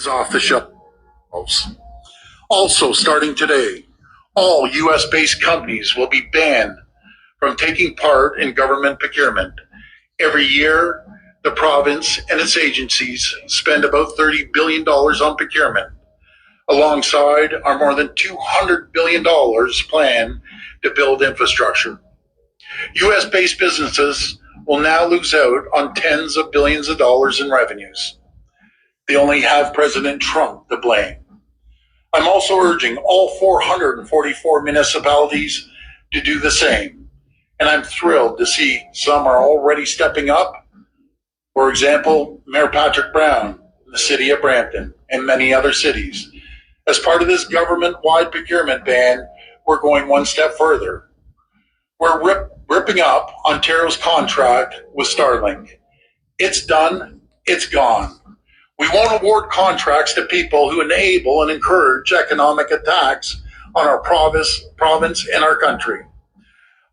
is off the shelves. Also, starting today, all U.S.-based companies will be banned from taking part in government procurement. Every year, the province and its agencies spend about $30 billion on procurement, alongside our more than $200 billion plan to build infrastructure. U.S.-based businesses will now lose out on tens of billions of dollars in revenues. They only have President Trump to blame. I'm also urging all 444 municipalities to do the same, and I'm thrilled to see some are already stepping up. For example, Mayor Patrick Brown in the city of Brampton and many other cities. As part of this government-wide procurement ban, we're going one step further. We're ripping up Ontario's contract with Starlink. It's done. It's gone. We won't award contracts to people who enable and encourage economic attacks on our province and our country.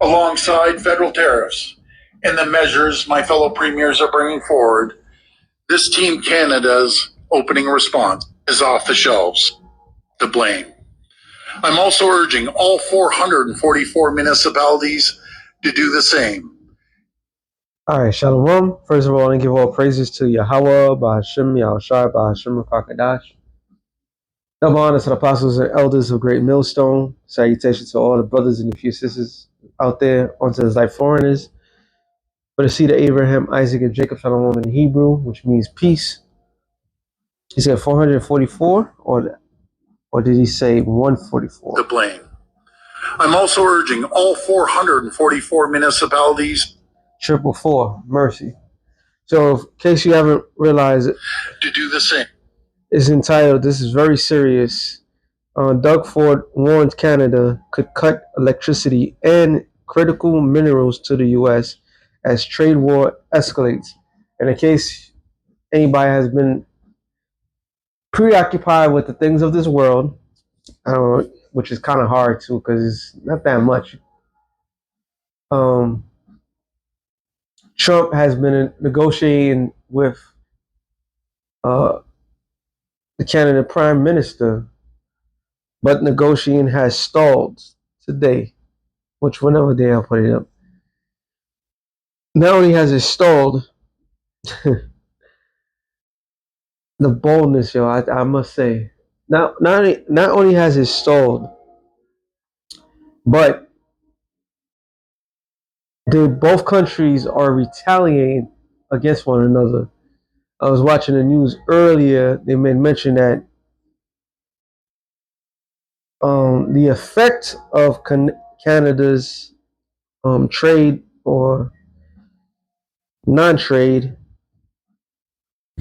Alongside federal tariffs and the measures my fellow premiers are bringing forward, this Team Canada's opening response is off the shelves. To blame. I'm also urging all 444 municipalities to do the same. All right, Shalom. First of all, I want to give all praises to Yahweh, Bahashim, Yahushua, Bahashim, Rakakadash. Double honor to the apostles and elders of Great Millstone. Salutations to all the brothers and a few sisters out there, onto the like foreigners. For the seed of Abraham, Isaac, and Jacob, Shalom in Hebrew, which means peace. He said 444, or did he say 144? To blame. I'm also urging all 444 municipalities 444, mercy. So, in case you haven't realized it, to do the same. It's entitled, "This is very serious." Doug Ford warned Canada could cut electricity and critical minerals to the U.S. as trade war escalates. And in case anybody has been preoccupied with the things of this world, which is kind of hard too, because it's not that much. Trump has been negotiating with the Canada Prime Minister, but negotiating has stalled today, which whenever day I'll put it up. Not only has it stalled, the boldness, yo, I must say, not only has it stalled, but both countries are retaliating against one another. I was watching the news earlier. They made mention that the effect of Canada's trade or non-trade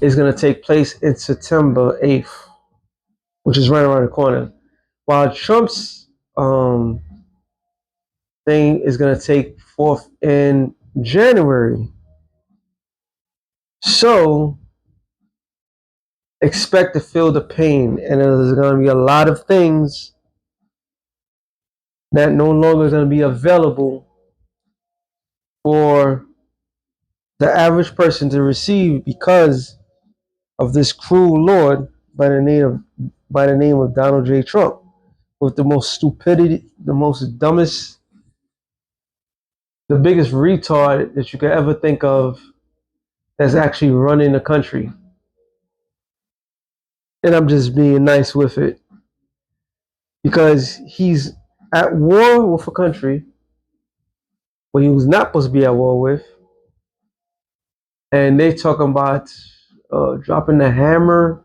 is going to take place in September 8th, which is right around the corner. While Trump's thing is going to take forth in January. So expect to feel the pain, and there's going to be a lot of things that no longer is going to be available for the average person to receive because of this cruel Lord by the name of Donald J. Trump, with the most stupidity, the most dumbest, the biggest retard that you could ever think of that's actually running the country. And I'm just being nice with it because he's at war with a country where he was not supposed to be at war with, and they talking about dropping the hammer.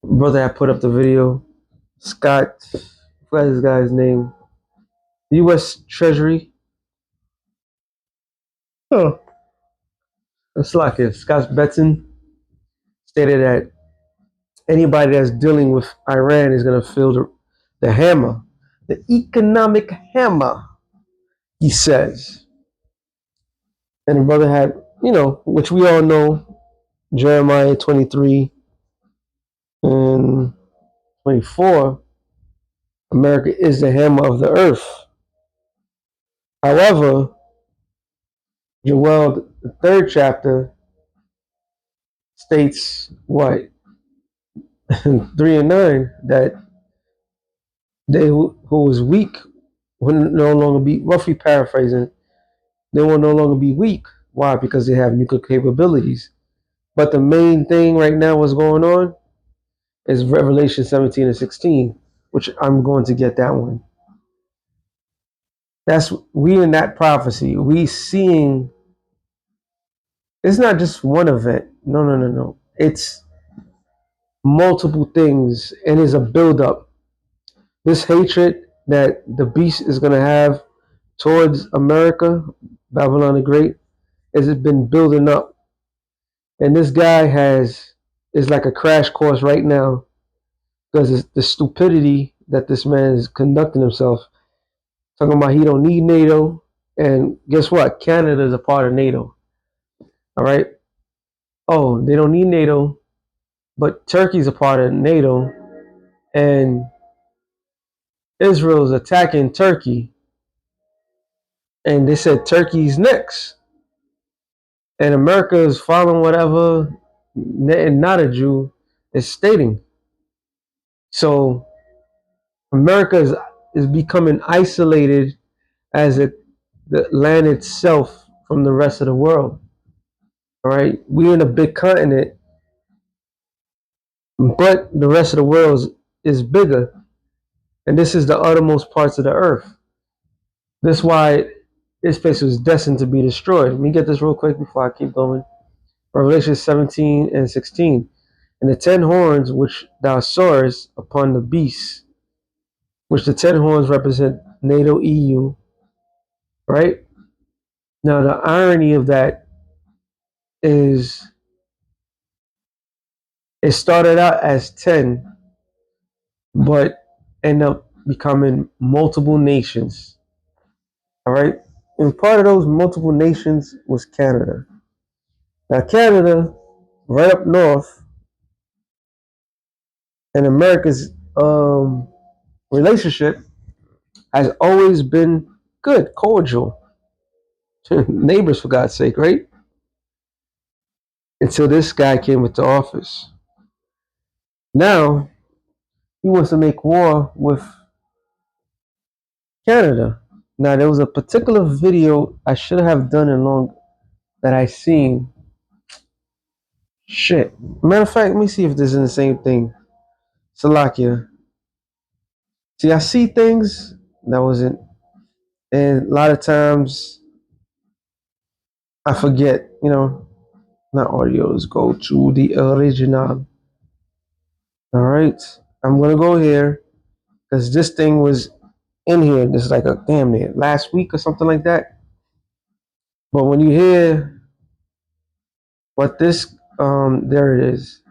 Brother had put up the video. Scott, I forgot this guy's name. The U.S. Treasury. Oh, it's like it. Scott Betson stated that anybody that's dealing with Iran is going to feel the hammer, the economic hammer, he says. And the brother had, which we all know, Jeremiah 23 and 24, America is the hammer of the earth. However, Joel, the 3rd chapter, states what? 3 and 9, that they who was weak will no longer be, roughly paraphrasing, they will no longer be weak. Why? Because they have nuclear capabilities. But the main thing right now, what's going on, is Revelation 17 and 16, which I'm going to get that one. That's, we in that prophecy, we seeing, it's not just one event. No, no, no, no. It's multiple things, and it's a buildup. This hatred that the beast is going to have towards America, Babylon the Great, has it been building up. And this guy is like a crash course right now, because it's the stupidity that this man is conducting himself. Talking about he don't need NATO, and guess what? Canada is a part of NATO. All right. Oh, they don't need NATO, but Turkey's a part of NATO, and Israel's attacking Turkey, and they said Turkey's next, and America is following whatever not a Jew is stating. So America is becoming isolated as the land itself from the rest of the world. All right, we're in a big continent, but the rest of the world is bigger, and this is the uttermost parts of the earth. That's why this place was destined to be destroyed. Let me get this real quick before I keep going. Revelation 17 and 16. And the 10 horns which thou sawest upon the beast, which the 10 horns represent NATO EU, right? Now the irony of that is it started out as 10, but end up becoming multiple nations. All right. And part of those multiple nations was Canada. Now Canada, right up north, and America's relationship has always been good, cordial. Neighbors, for God's sake, right? Until this guy came into office. Now he wants to make war with Canada. Now there was a particular video I should have done it long that I seen. Shit. Matter of fact, let me see if this is the same thing. Salakia. See, I see things that wasn't, and a lot of times I forget. Not audios. Go to the original. All right, I'm gonna go here because this thing was in here. This is like a damn near last week or something like that. But when you hear what this, there it is,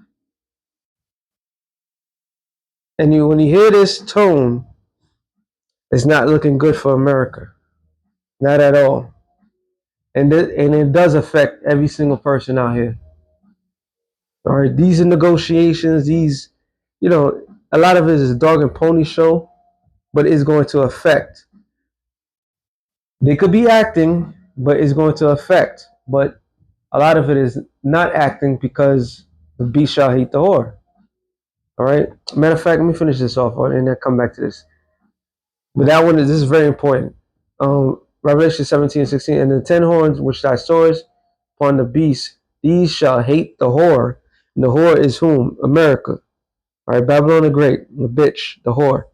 and when you hear this tone, it's not looking good for America, not at all, and it does affect every single person out here. All right, these are negotiations. A lot of it is a dog and pony show, but it's going to affect. They could be acting, but it's going to affect. But a lot of it is not acting because the beast shall hate the whore. All right. Matter of fact, let me finish this off and then come back to this. But this is very important. Revelation 17 and 16. And the 10 horns which thy sawest upon the beast, these shall hate the whore. And the whore is whom? America. All right. Babylon the Great, the bitch, the whore.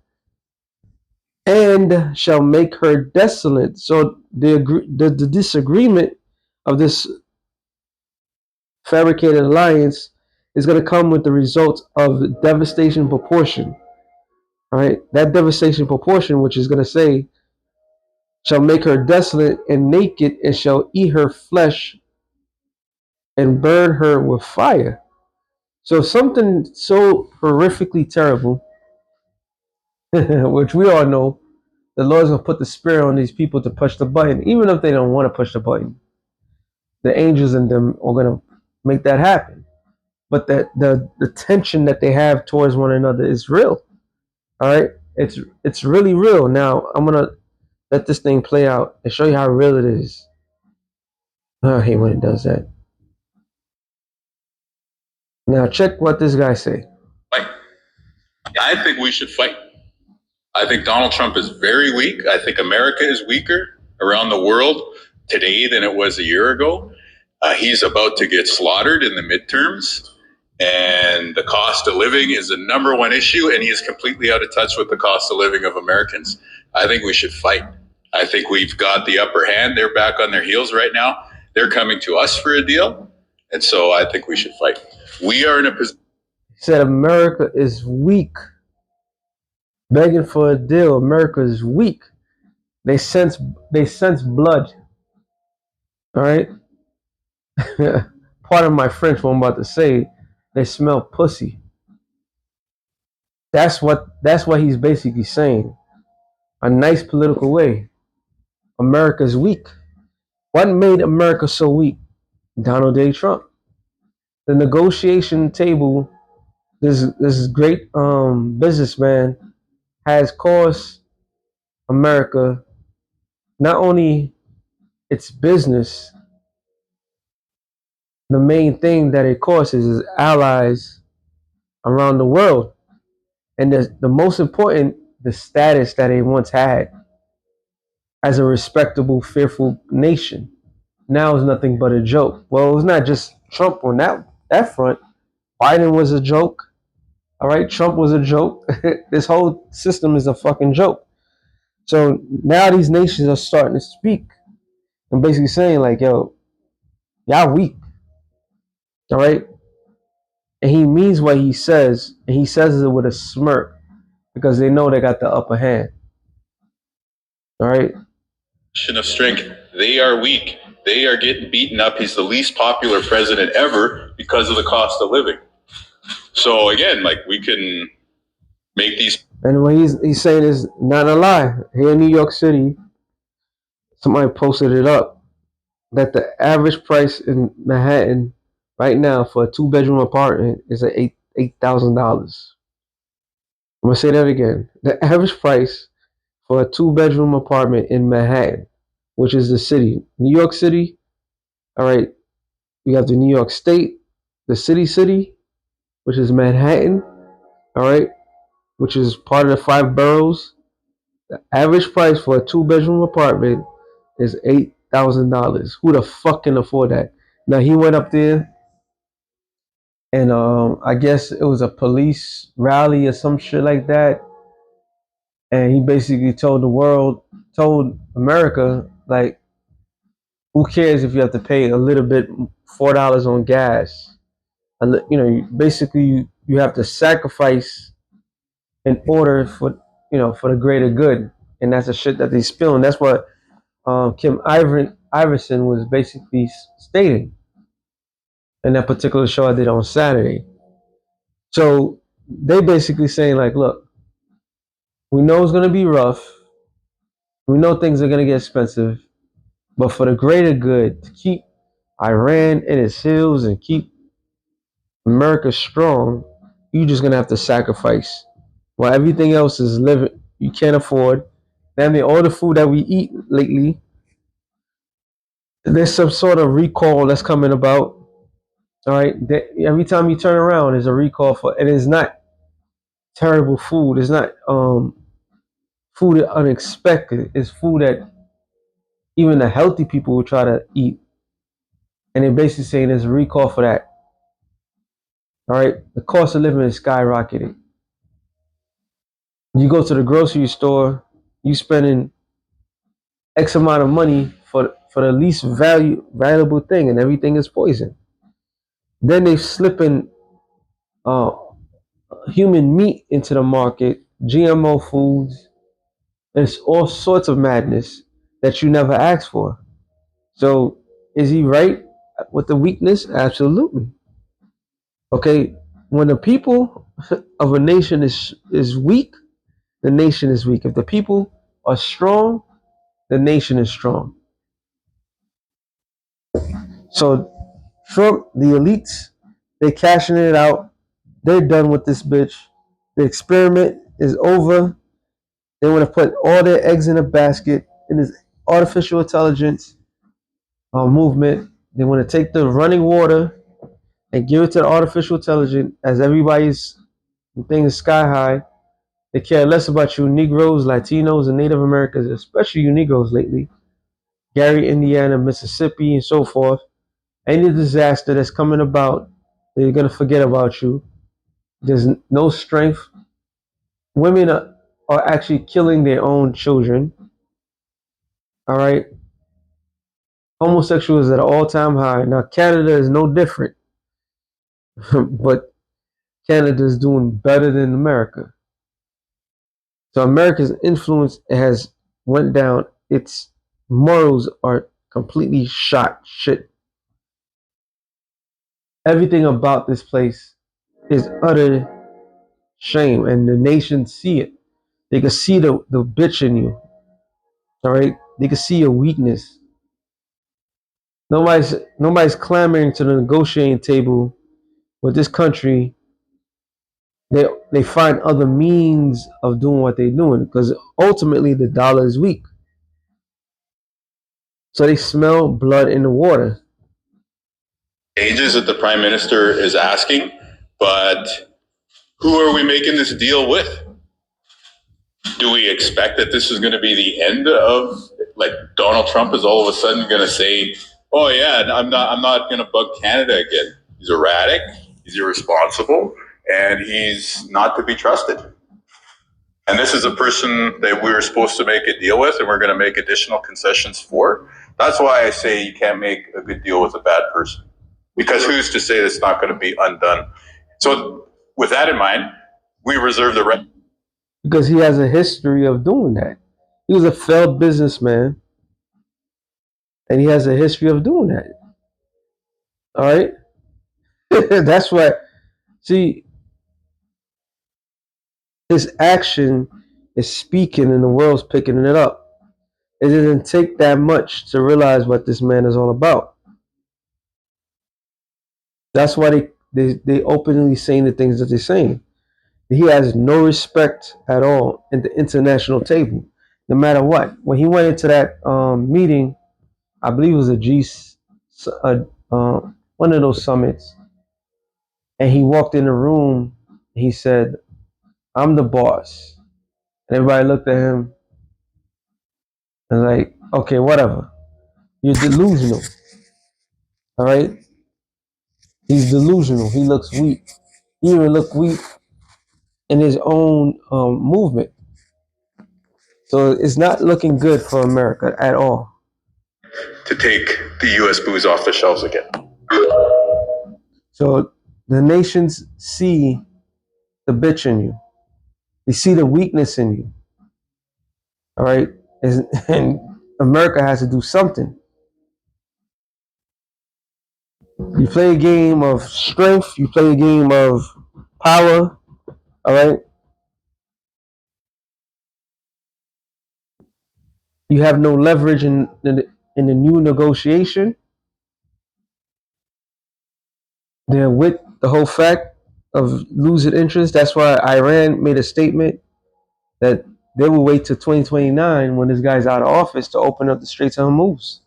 And shall make her desolate. So the disagreement of this fabricated alliance is going to come with the result of devastation proportion. All right, that devastation proportion, which is going to say, shall make her desolate and naked, and shall eat her flesh and burn her with fire. So something so horrifically terrible, which we all know, the Lord's going to put the spirit on these people to push the button, even if they don't want to push the button. The angels in them are going to make that happen. But the tension that they have towards one another is real. All right, it's really real. Now I'm gonna let this thing play out and show you how real it is. I hate when it does that. Now check what this guy say. Like I think we should fight. I think Donald Trump is very weak. I think America is weaker around the world today than it was a year ago. He's about to get slaughtered in the midterms, and the cost of living is the number one issue, and he is completely out of touch with the cost of living of Americans. I think we should fight. I think we've got the upper hand. They're back on their heels right now. They're coming to us for a deal, and so I think we should fight. We are in a position. He said America is weak. Begging for a deal. America is weak. They sense blood. All right. Part of my French, what I'm about to say, they smell pussy. That's what he's basically saying. A nice political way. America's weak. What made America so weak? Donald J. Trump. The negotiation table, this great businessman has cost America not only its business, the main thing that it costs is its allies around the world. And the most important, the status that it once had as a respectable, fearful nation. Now is nothing but a joke. Well, it's not just Trump on that front. Biden was a joke. All right, Trump was a joke. This whole system is a fucking joke. So now these nations are starting to speak and basically saying like, yo, y'all weak. All right. And he means what he says, and he says it with a smirk because they know they got the upper hand. All right. Of strength. They are weak. They are getting beaten up. He's the least popular president ever because of the cost of living. So again, like we can make these. And what he's saying is not a lie. Here in New York City, somebody posted it up that the average price in Manhattan right now for a 2-bedroom apartment is at $8,000. I'm gonna say that again. The average price for a 2-bedroom apartment in Manhattan, which is the city, New York City. All right, we have the New York State, the city, which is Manhattan. All right, which is part of the 5 boroughs. The average price for a 2-bedroom apartment is $8,000. Who the fuck can afford that? Now he went up there, and I guess it was a police rally or some shit like that, and he basically told America, like, who cares if you have to pay a little bit, $4 on gas? You know, basically you have to sacrifice in order for for the greater good, and that's the shit that they spill, and that's what Kim Iverson was basically stating in that particular show I did on Saturday. So they basically saying like, look, we know it's gonna be rough, we know things are gonna get expensive, but for the greater good, to keep Iran in its heels and keep America strong, you're just gonna have to sacrifice. While everything else is living, you can't afford. I mean, all the food that we eat lately, there's some sort of recall that's coming about. All right, every time you turn around, there's a recall for, and it's not terrible food. It's not food that unexpected. It's food that even the healthy people will try to eat, and they're basically saying there's a recall for that. All right, the cost of living is skyrocketing. You go to the grocery store, you spending X amount of money for the least valuable thing, and everything is poison. Then they slipping uh, human meat into the market, GMO foods, and it's all sorts of madness that you never asked for. So is he right with the weakness? Absolutely. Okay, when the people of a nation is weak, the nation is weak. If the people are strong, the nation is strong. So Trump, the elites, they cashing it out. They're done with this bitch. The experiment is over. They want to put all their eggs in a basket in this artificial intelligence movement. They want to take the running water and give it to the artificial intelligence as everybody's The thing is sky high. They care less about you Negroes, Latinos, and Native Americans, especially you Negroes lately. Gary, Indiana, Mississippi, and so forth. Any disaster that's coming about, they're going to forget about you. There's no strength. Women are actually killing their own children. All right. Homosexuals at an all-time high. Now, Canada is no different, but Canada is doing better than America. So America's influence has went down. Its morals are completely shot shit. Everything about this place is utter shame, and the nation see it. They can see the bitch in you. All right, they can see your weakness. Nobody's clamoring to the negotiating table with this country. They find other means of doing what they're doing because ultimately the dollar is weak. So they smell blood in the water. Ages that the prime minister is asking, but who are we making this deal with? Do we expect that this is going to be the end of, like, Donald Trump is all of a sudden going to say, "Oh yeah, I'm not going to bug Canada again." He's erratic, he's irresponsible, and he's not to be trusted. And this is a person that we were supposed to make a deal with, and we're going to make additional concessions for. That's why I say you can't make a good deal with a bad person, because who's to say that's not going to be undone? So, with that in mind, we reserve the right. Because he has a history of doing that. He was a failed businessman, and he has a history of doing that. All right, that's what. See, his action is speaking, and the world's picking it up. It doesn't take that much to realize what this man is all about. That's why they openly saying the things that they're saying. He has no respect at all in the international table, no matter what. When he went into that meeting, I believe it was one of those summits, and he walked in the room. He said, "I'm the boss," and everybody looked at him and like, "Okay, whatever. You're delusional, all right? He's delusional. He looks weak. He even looked weak in his own movement. So it's not looking good for America at all." To take the U.S. booze off the shelves again. So the nations see the bitch in you. They see the weakness in you. All right, and America has to do something. You play a game of strength. You play a game of power. All right. You have no leverage in the new negotiation. They're with the whole fact of losing interest. That's why Iran made a statement that they will wait till 2029 when this guy's out of office to open up the Straits of Hormuz.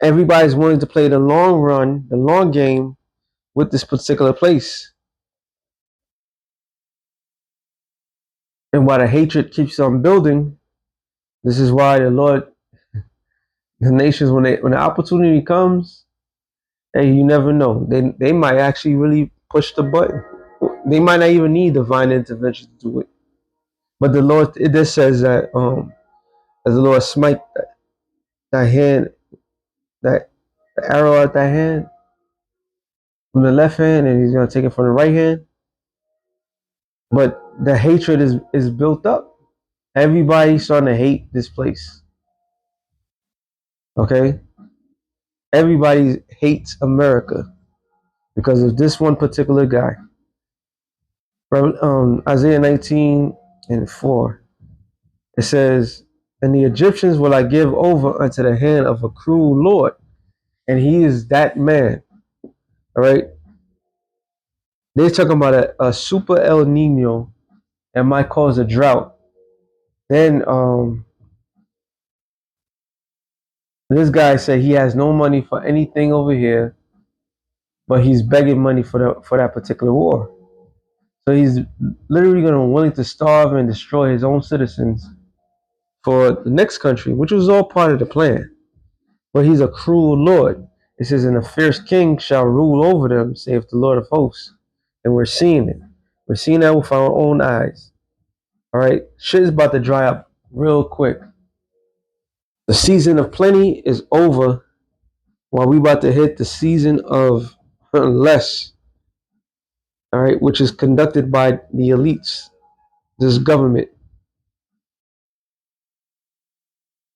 Everybody's willing to play the long run, the long game with this particular place. And while the hatred keeps on building, this is why the Lord, the nations, when the opportunity comes, hey, you never know. They might actually really push the button. They might not even need divine intervention to do it. But the Lord, it just says that as the Lord smite that hand, that the arrow out that hand from the left hand, and He's gonna take it from the right hand. But the hatred is built up. Everybody's starting to hate this place. Okay, everybody hates America because of this one particular guy. Isaiah 19:4. It says, "And the Egyptians will I give over unto the hand of a cruel Lord," and he is that man. All right, they're talking about a super El Nino that might cause a drought. Then this guy said he has no money for anything over here, but he's begging money for that particular war. So he's literally going to willing to starve and destroy his own citizens for the next country, which was all part of the plan. But he's a cruel Lord. It says, and a fierce king shall rule over them, saith the Lord of hosts. And we're seeing it. We're seeing that with our own eyes. All right. Shit is about to dry up real quick. The season of plenty is over while we about to hit the season of less. All right. Which is conducted by the elites, this government.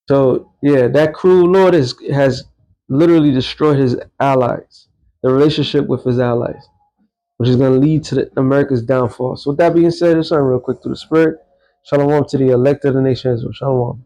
So yeah, that cruel Lord has literally destroyed his allies, the relationship with his allies, which is going to lead to America's downfall. So with that being said, let's run real quick through the spirit. Shalom to the elect of the nations. Shalom.